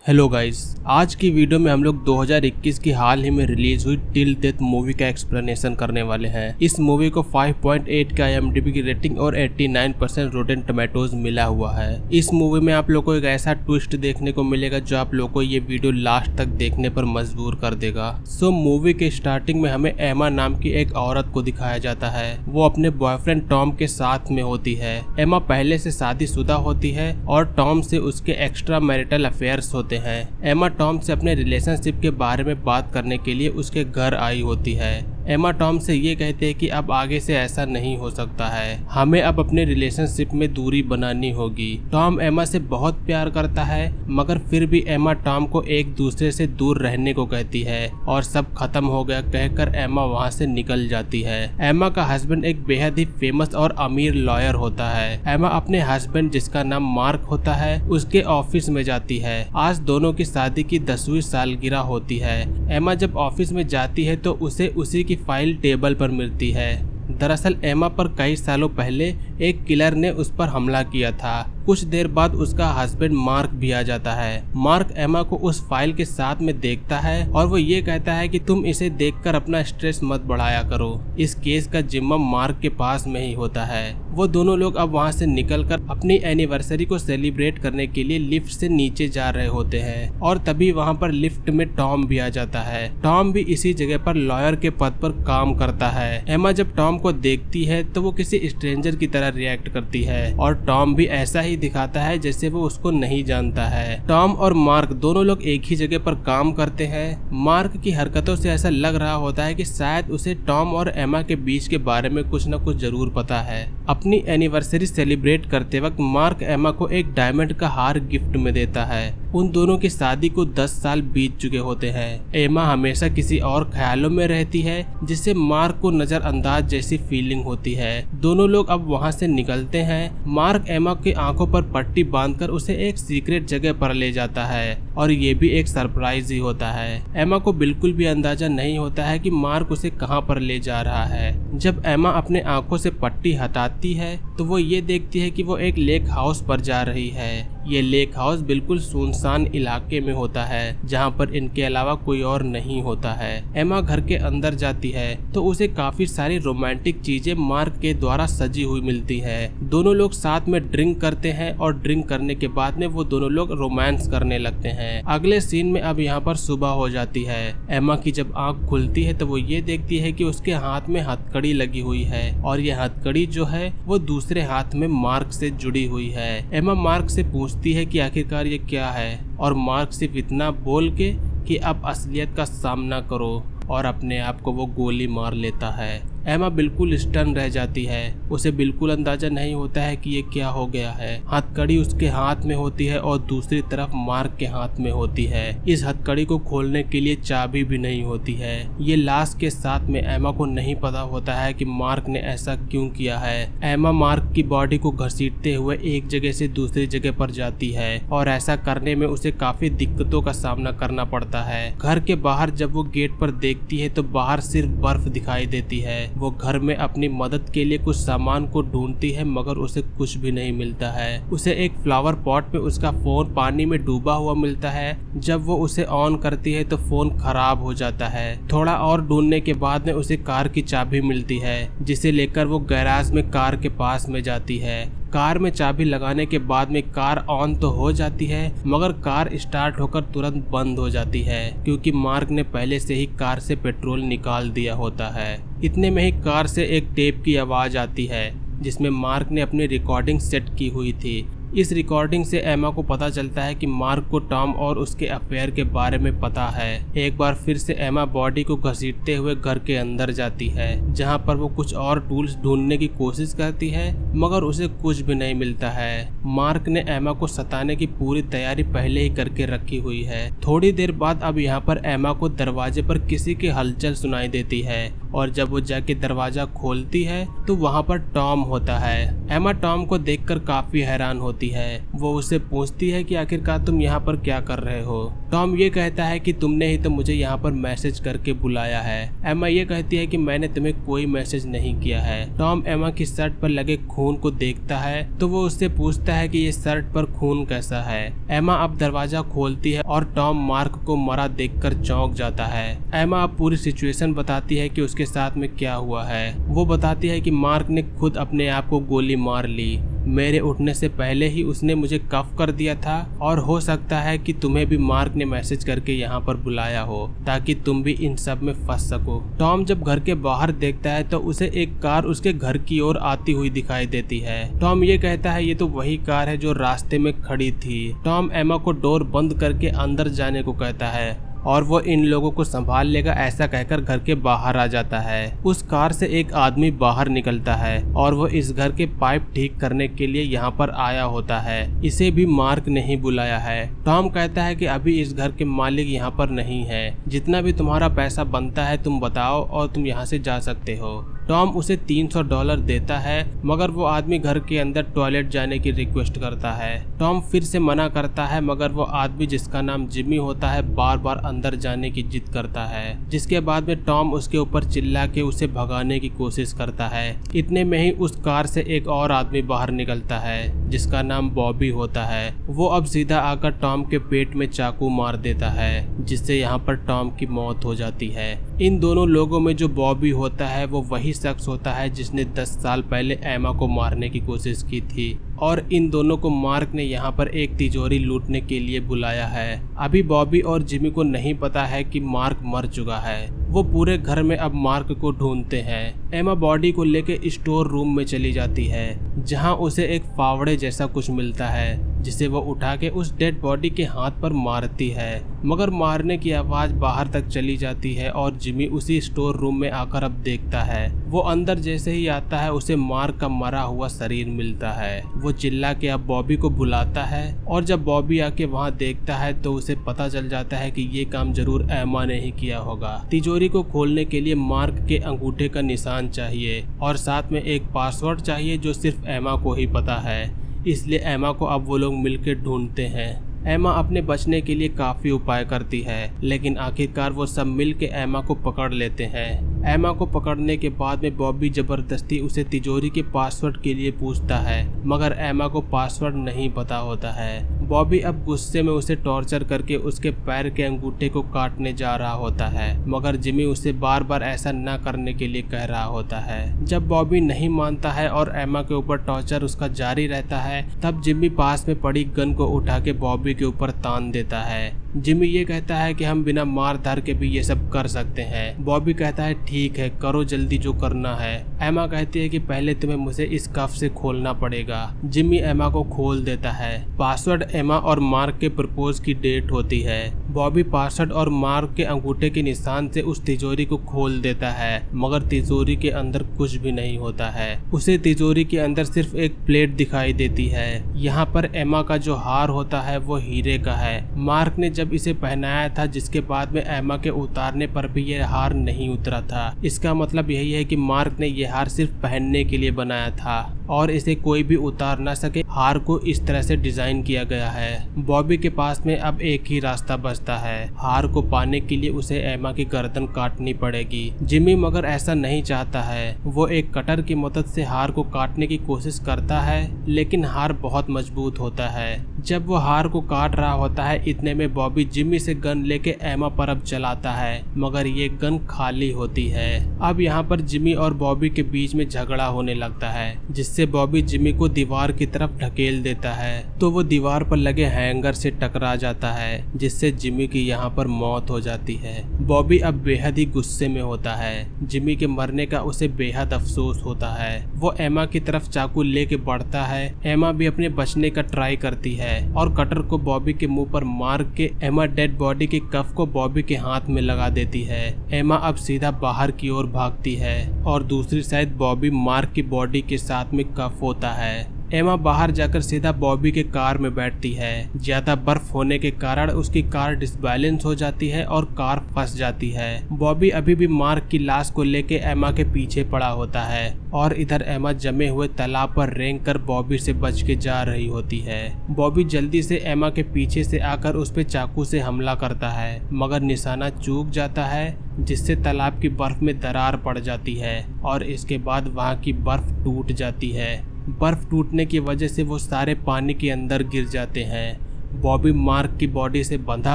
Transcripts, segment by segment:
Hello guys, आज की video में हम लोग 2021 की हाल ही में रिलीज हुई टिल डेथ मूवी का एक्सप्लेनेशन करने वाले हैं। इस मूवी को 5.8 का IMDb की रेटिंग और 89% रोटेन टोमेटोज मिला हुआ है। इस मूवी में आप लोग को एक ऐसा ट्विस्ट देखने को मिलेगा जो आप लोग को ये वीडियो लास्ट तक देखने पर मजबूर कर देगा। सो मूवी के स्टार्टिंग में हमें एमा नाम की एक औरत को दिखाया जाता है। वो अपने बॉयफ्रेंड टॉम के साथ में होती है। एमा पहले से शादीशुदा होती है और टॉम से उसके एक्स्ट्रा मैरिटल अफेयर्स होते हैं। एमा टॉम से अपने रिलेशनशिप के बारे में बात करने के लिए उसके घर आई होती है। एमा टॉम से ये कहते हैं कि अब आगे से ऐसा नहीं हो सकता है, हमें अब अपने रिलेशनशिप में दूरी बनानी होगी। टॉम एमा से बहुत प्यार करता है, मगर फिर भी एमा टॉम को एक दूसरे से दूर रहने को कहती है और सब खत्म हो गया कहकर एमा वहाँ से निकल जाती है। एमा का हस्बैंड एक बेहद ही फेमस और अमीर लॉयर होता है। एमा अपने हस्बैंड जिसका नाम मार्क होता है उसके ऑफिस में जाती है। आज दोनों की शादी की 10वीं सालगिरह होती है। एमा जब ऑफिस में जाती है तो उसे उसी की फाइल टेबल पर मिलती है। दरअसल एमा पर कई सालों पहले एक किलर ने उस पर हमला किया था। कुछ देर बाद उसका हस्बैंड मार्क भी आ जाता है। मार्क एमा को उस फाइल के साथ में देखता है और वो ये कहता है कि तुम इसे देखकर अपना स्ट्रेस मत बढ़ाया करो। इस केस का जिम्मा मार्क के पास में ही होता है। वो दोनों लोग अब वहाँ से निकलकर अपनी एनिवर्सरी को सेलिब्रेट करने के लिए लिफ्ट से नीचे जा रहे होते हैं और तभी वहाँ पर लिफ्ट में टॉम भी आ जाता है। टॉम भी इसी जगह पर लॉयर के पद पर काम करता है। एमा जब टॉम को देखती है तो वो किसी स्ट्रेंजर की तरह रिएक्ट करती है और टॉम भी ऐसा ही दिखाता है जैसे वो उसको नहीं जानता है। टॉम और मार्क दोनों लोग एक ही जगह पर काम करते हैं। मार्क की हरकतों से ऐसा लग रहा होता है कि शायद उसे टॉम और एमा के बीच के बारे में कुछ न कुछ जरूर पता है। अपनी एनिवर्सरी सेलिब्रेट करते वक्त मार्क एमा को एक डायमंड का हार गिफ्ट में देता है। उन दोनों की शादी को 10 साल बीत चुके होते हैं। एमा हमेशा किसी और ख्यालों में रहती है जिससे मार्क को नजरअंदाज जैसी फीलिंग होती है। दोनों लोग अब वहाँ से निकलते हैं। मार्क एमा की आंखों पर पट्टी बांधकर उसे एक सीक्रेट जगह पर ले जाता है और ये भी एक सरप्राइज ही होता है। एमा को बिल्कुल भी अंदाजा नहीं होता है कि मार्क उसे कहाँ पर ले जा रहा है। जब एमा अपने आंखों से पट्टी हटाती है तो वो ये देखती है कि वो एक लेक हाउस पर जा रही है। ये लेक हाउस बिल्कुल सुनसान इलाके में होता है जहाँ पर इनके अलावा कोई और नहीं होता है। एमा घर के अंदर जाती है तो उसे काफी सारी रोमांटिक चीजें मार्क के द्वारा सजी हुई मिलती है। दोनों लोग साथ में ड्रिंक करते हैं और ड्रिंक करने के बाद में वो दोनों लोग रोमांस करने लगते हैं। अगले सीन में अब यहाँ पर सुबह हो जाती है। एमा की जब आँख खुलती है तो वो ये देखती है कि उसके हाथ में हथकड़ी लगी हुई है और ये हथकड़ी जो है वो दूसरे हाथ में मार्क से जुड़ी हुई है। एमा मार्क से पूछती है कि आखिरकार ये क्या है और मार्क सिर्फ इतना बोल के कि अब असलियत का सामना करो और अपने आप को वो गोली मार लेता है। एमा बिल्कुल स्टन रह जाती है। उसे बिल्कुल अंदाजा नहीं होता है कि ये क्या हो गया है। हथकड़ी उसके हाथ में होती है और दूसरी तरफ मार्क के हाथ में होती है। इस हथकड़ी को खोलने के लिए चाबी भी नहीं होती है। ये लाश के साथ में एमा को नहीं पता होता है कि मार्क ने ऐसा क्यों किया है। एमा मार्क की बॉडी को घसीटते हुए एक जगह से दूसरी जगह पर जाती है और ऐसा करने में उसे काफी दिक्कतों का सामना करना पड़ता है। घर के बाहर जब वो गेट पर देखती है तो बाहर सिर्फ बर्फ दिखाई देती है। वो घर में अपनी मदद के लिए कुछ सामान को ढूंढती है मगर उसे कुछ भी नहीं मिलता है। उसे एक फ्लावर पॉट में उसका फोन पानी में डूबा हुआ मिलता है। जब वो उसे ऑन करती है तो फोन खराब हो जाता है। थोड़ा और ढूंढने के बाद में उसे कार की चाबी मिलती है जिसे लेकर वो गैराज में कार के पास में जाती है। कार में चाबी लगाने के बाद में कार ऑन तो हो जाती है मगर कार स्टार्ट होकर तुरंत बंद हो जाती है क्योंकि मार्क ने पहले से ही कार से पेट्रोल निकाल दिया होता है। इतने में ही कार से एक टेप की आवाज आती है जिसमें मार्क ने अपनी रिकॉर्डिंग सेट की हुई थी। इस रिकॉर्डिंग से एमा को पता चलता है कि मार्क को टॉम और उसके अफेयर के बारे में पता है। एक बार फिर से एमा बॉडी को घसीटते हुए घर के अंदर जाती है जहां पर वो कुछ और टूल्स ढूंढने की कोशिश करती है मगर उसे कुछ भी नहीं मिलता है। मार्क ने एमा को सताने की पूरी तैयारी पहले ही करके रखी हुई है। थोड़ी देर बाद अब यहाँ पर एमा को दरवाजे पर किसी की हलचल सुनाई देती है और जब वो जाके दरवाजा खोलती है तो वहाँ पर टॉम होता है। एमा टॉम को देखकर काफी हैरान होती होती है। वो उससे पूछती है कि आखिरकार तुम यहाँ पर क्या कर रहे हो। टॉम ये कहता है कि तुमने ही तो मुझे यहाँ पर मैसेज करके बुलाया है। एमा ये कहती है कि मैंने तुम्हें कोई मैसेज नहीं किया है। टॉम एमा की शर्ट पर लगे खून को देखता है तो वो उससे पूछता है कि ये शर्ट पर खून कैसा है। एमा अब दरवाजा खोलती है और टॉम मार्क को मरा देखकर चौंक जाता है। एमा अब पूरी सिचुएशन बताती है कि उसके साथ में क्या हुआ है। वो बताती है कि मार्क ने खुद अपने आप को गोली मार ली। मेरे उठने से पहले ही उसने मुझे कफ कर दिया था और हो सकता है कि तुम्हें भी मार्क ने मैसेज करके यहाँ पर बुलाया हो ताकि तुम भी इन सब में फंस सको। टॉम जब घर के बाहर देखता है तो उसे एक कार उसके घर की ओर आती हुई दिखाई देती है। टॉम ये कहता है ये तो वही कार है जो रास्ते में खड़ी थी। टॉम एमा को डोर बंद करके अंदर जाने को कहता है और वो इन लोगों को संभाल लेगा ऐसा कहकर घर के बाहर आ जाता है। उस कार से एक आदमी बाहर निकलता है और वो इस घर के पाइप ठीक करने के लिए यहाँ पर आया होता है। इसे भी मार्क ने ही बुलाया है। टॉम कहता है कि अभी इस घर के मालिक यहाँ पर नहीं है। जितना भी तुम्हारा पैसा बनता है तुम बताओ और तुम यहाँ से जा सकते हो। टॉम उसे $300 देता है मगर वो आदमी घर के अंदर टॉयलेट जाने की रिक्वेस्ट करता है। टॉम फिर से मना करता है मगर वो आदमी जिसका नाम जिमी होता है बार बार अंदर जाने की जिद करता है, जिसके बाद में टॉम उसके ऊपर चिल्ला के उसे भगाने की कोशिश करता है। इतने में ही उस कार से एक और आदमी बाहर निकलता है जिसका नाम बॉबी होता है। वो अब सीधा आकर टॉम के पेट में चाकू मार देता है जिससे यहाँ पर टॉम की मौत हो जाती है। इन दोनों लोगों में जो बॉबी होता है वो वही शख्स होता है जिसने 10 साल पहले एमा को मारने की कोशिश की थी और इन दोनों को मार्क ने यहाँ पर एक तिजोरी लूटने के लिए बुलाया है। अभी बॉबी और जिमी को नहीं पता है कि मार्क मर चुका है। वो पूरे घर में अब मार्क को ढूंढते हैं। एमा बॉडी को लेके स्टोर रूम में चली जाती है जहाँ उसे एक फावड़े जैसा कुछ मिलता है जिसे वो उठा के उस डेड बॉडी के हाथ पर मारती है मगर मारने की आवाज बाहर तक चली जाती है और जिमी उसी स्टोर रूम में आकर अब देखता है। वो अंदर जैसे ही आता है उसे मार्क का मरा हुआ शरीर मिलता है। वो चिल्ला के अब बॉबी को बुलाता है और जब बॉबी आके वहाँ देखता है तो उसे पता चल जाता है कि ये काम जरूर एमा ने ही किया होगा। तिजोरी को खोलने के लिए मार्क के अंगूठे का निशान चाहिए और साथ में एक पासवर्ड चाहिए जो सिर्फ एमा को ही पता है। इसलिए एमा को अब वो लोग मिलकर ढूंढते हैं। एमा अपने बचने के लिए काफी उपाय करती है लेकिन आखिरकार वो सब मिल के एमा को पकड़ लेते हैं। एमा को पकड़ने के बाद में बॉबी जबरदस्ती उसे तिजोरी के पासवर्ड के लिए पूछता है मगर एमा को पासवर्ड नहीं पता होता है। बॉबी अब गुस्से में उसे टॉर्चर करके उसके पैर के अंगूठे को काटने जा रहा होता है मगर जिमी उसे बार बार ऐसा न करने के लिए कह रहा होता है। जब बॉबी नहीं मानता है और एमा के ऊपर टॉर्चर उसका जारी रहता है तब जिमी पास में पड़ी गन को उठा के बॉबी के ऊपर तान देता है। जिमी ये कहता है कि हम बिना मार धार के भी ये सब कर सकते हैं। बॉबी कहता है ठीक है करो जल्दी जो करना है। एमा कहती है कि पहले तुम्हें मुझे इस कफ से खोलना पड़ेगा। जिमी एमा को खोल देता है। पासवर्ड एमा और मार्क के प्रपोज की डेट होती है। बॉबी पासवर्ड और मार्क के अंगूठे के निशान से उस तिजोरी को खोल देता है मगर तिजोरी के अंदर कुछ भी नहीं होता है। उसे तिजोरी के अंदर सिर्फ एक प्लेट दिखाई देती है। यहाँ पर एमा का जो हार होता है वो हीरे का है। मार्क ने जब इसे पहनाया था जिसके बाद में एमा के उतारने पर भी यह हार नहीं उतरा था। इसका मतलब यही है कि मार्क ने यह हार सिर्फ पहनने के लिए बनाया था और इसे कोई भी उतार ना सके। हार को इस तरह से डिजाइन किया गया है। बॉबी के पास में अब एक ही रास्ता बचता है। हार को पाने के लिए उसे एमा की गर्दन काटनी पड़ेगी। जिमी मगर ऐसा नहीं चाहता है। वो एक कटर की मदद से हार को काटने की कोशिश करता है लेकिन हार बहुत मजबूत होता है। जब वो हार को काट रहा होता है इतने में बॉबी जिमी से गन लेके एमा पर अब चलाता है मगर ये गन खाली होती है। अब यहाँ पर जिमी और बॉबी के बीच में झगड़ा होने लगता है जिससे बॉबी जिमी को दीवार की तरफ ढकेल देता है तो वो दीवार पर लगे हैंगर से टकरा जाता है जिससे जिमी की यहाँ पर मौत हो जाती है। बॉबी अब बेहद ही गुस्से में होता है। जिमी के मरने का उसे बेहद अफसोस होता है। वो एमा की तरफ चाकू लेके बढ़ता है। एमा भी अपने बचने का ट्राई करती है और कटर को बॉबी के मुंह पर मार के एमा डेड बॉडी के कफ को बॉबी के हाथ में लगा देती है। एमा अब सीधा बाहर की ओर भागती है और दूसरी साइड बॉबी मार्क की बॉडी के साथ में कफ होता है। एमा बाहर जाकर सीधा बॉबी के कार में बैठती है। ज्यादा बर्फ होने के कारण उसकी कार डिसबैलेंस हो जाती है और कार फंस जाती है। बॉबी अभी भी मार्क की लाश को लेके एमा के पीछे पड़ा होता है और इधर एमा जमे हुए तालाब पर रेंग कर बॉबी से बच के जा रही होती है। बॉबी जल्दी से एमा के पीछे से आकर उस पे चाकू से हमला करता है, मगर निशाना चूक जाता है, जिससे तालाब की बर्फ में दरार पड़ जाती है और इसके बाद वहां की बर्फ टूट जाती है। बर्फ टूटने की वजह से वो सारे पानी के अंदर गिर जाते हैं। बॉबी मार्क की बॉडी से बंधा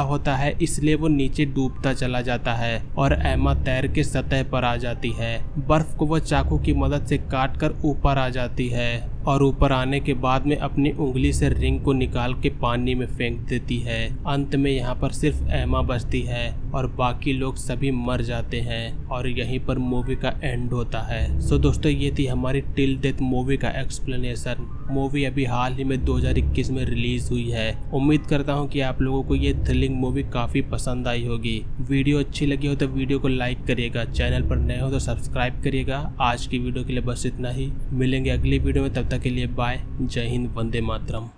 होता है, इसलिए वो नीचे डूबता चला जाता है और एमा तैर के सतह पर आ जाती है। बर्फ को वो चाकू की मदद से काट कर ऊपर आ जाती है और ऊपर आने के बाद में अपनी उंगली से रिंग को निकाल के पानी में फेंक देती है। अंत में यहाँ पर सिर्फ एमा बचती है और बाकी लोग सभी मर जाते हैं और यहीं पर मूवी का एंड होता है। सो दोस्तों, ये थी हमारी टिल डेथ मूवी का एक्सप्लेनेशन। मूवी अभी हाल ही में 2021 में रिलीज हुई है। उम्मीद करता हूँ कि आप लोगों को ये थ्रिलिंग मूवी काफी पसंद आई होगी। वीडियो अच्छी लगी हो तो वीडियो को लाइक करिएगा, चैनल पर नए हो तो सब्सक्राइब करिएगा। आज की वीडियो के लिए बस इतना ही, मिलेंगे अगली वीडियो में, तब तक के लिए बाय। जय हिंद, वंदे मातरम।